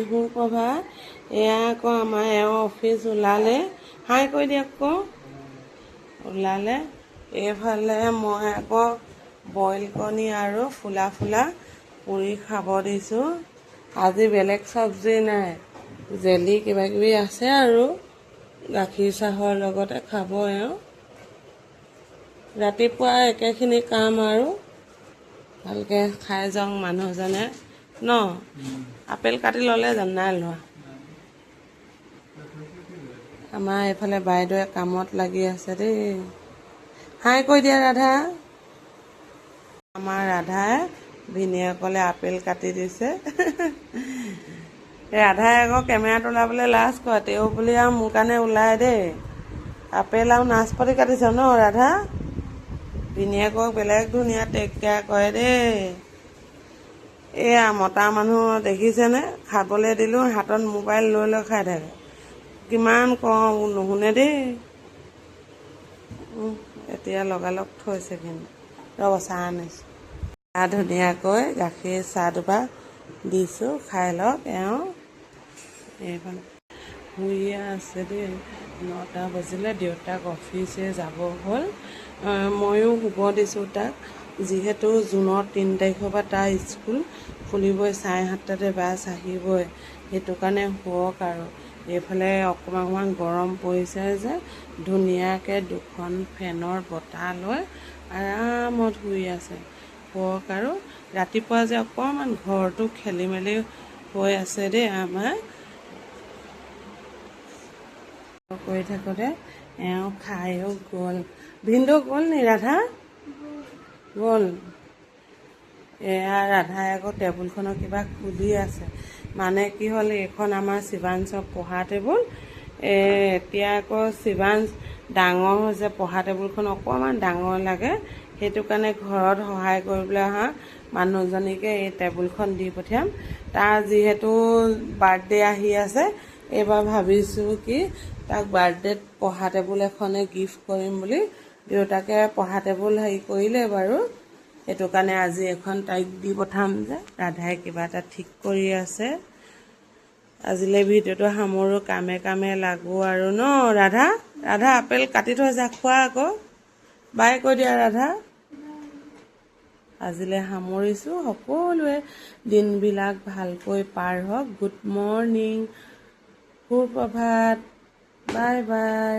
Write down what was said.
সুপ্ৰভাত। এয়া আকৌ আমাৰ অফিচ ওলালে, হাই কৈ দিয়ক আকৌ ওলালে। এইফালে মই আকৌ বইল কণী আৰু ফুলা পুৰি খাব দিছোঁ। আজি বেলেগ চব্জি নাই, জেলি কিবাকিবি আছে আৰু গাখীৰ চাহৰ লগতে খাব এওঁ। ৰাতিপুৱা একেখিনি কাম আৰু ভালকৈ খাই যাওঁ মানুহজনে ন। আপেল কাটি ল'লে জানো? নাই লোৱা। আমাৰ এইফালে বাইদেৱে কামত লাগি আছে দেই। হাই কৈ দিয়া ৰাধা। আমাৰ ৰাধাই ভিনীয়েকলে আপেল কাটি দিছে। ৰাধাই আকৌ কেমেৰাত ওলাবলৈ লাজ কৰে, তেওঁ বুলি আৰু মোৰ কাৰণে ওলাই দেই। আপেল আৰু নাচপতি কাটিছ ন ৰাধা? ভিনীয়েকক বেলেগ ধুনীয়া টেক কেয়াৰ কৰে দেই। এয়া মতা মানুহ দেখিছেনে? খাবলৈ দিলোঁ হাতত মোবাইল লৈ লৈ খাই থাকে। কিমান কওঁ নুশুনে দেই। এতিয়া লগালগ থৈছে কিন্তু ৰ'ব চাহ আনিছোঁ। ধুনীয়াকৈ গাখীৰ চাহ দুপা দিছোঁ, খাই লওক এওঁ। এইফালে শুইয়ে আছে দেই। 9টা বাজিলে, দেউতাক অফিচে যাব হ'ল। ময়ো শুব দিছোঁ তাক, যিহেতু জুনৰ 3 তাৰিখৰ পৰা তাৰ স্কুল খুলিবই, 7:30 বাছ আহিবই, সেইটো কাৰণে শুৱক আৰু। এইফালে অকণমান গৰম পৰিছে যে ধুনীয়াকৈ দুখন ফেনৰ বতাহ লৈ আৰামত শুই আছে। শুৱক আৰু। ৰাতিপুৱা যে অকণমান ঘৰটো খেলি মেলি হৈ আছে দেই আমাৰ। কৰি থাকোঁতে এওঁ খায়ো গ'ল। ভিনদেউ গ'ল নি ৰাধা? গ'ল। এয়া ৰাধাই আকৌ টেবুলখনৰ কিবা খুলি আছে। মানে কি হ'ল, এইখন আমাৰ শিৱাংশক পঢ়া টেবুল। এতিয়া আকৌ শিৱাংশ ডাঙৰ হৈছে, পঢ়া টেবুলখন অকণমান ডাঙৰ লাগে। সেইটো কাৰণে ঘৰত সহায় কৰিবলৈ অহা মানুহজনীকে এই টেবুলখন দি পঠিয়াম। তাৰ যিহেতু বাৰ্থডে আহি আছে, এইবাৰ ভাবিছোঁ কি তাক বাৰ্থডেত পঢ়া টেবুল এখনে গিফ্ট কৰিম বুলি। দেউতাকে পঢ়া টেবুল হেৰি কৰিলে বাৰু, সেইটো কাৰণে আজি এখন তাইক দি পঠাম যে। ৰাধাই কিবা এটা ঠিক কৰি আছে। আজিলৈ ভিডিঅ'টো সামৰোঁ, কামে কামে লাগো আৰু ন ৰাধা? ৰাধা আপেল কাটি থৈ যা, খোৱা আকৌ। বাই কৈ দিয়া ৰাধা। আজিলৈ সামৰিছোঁ। সকলোৱে দিনবিলাক ভালকৈ পাৰ হওক। গুড মৰ্ণিং, সুপ্ৰভাত, বাই বাই।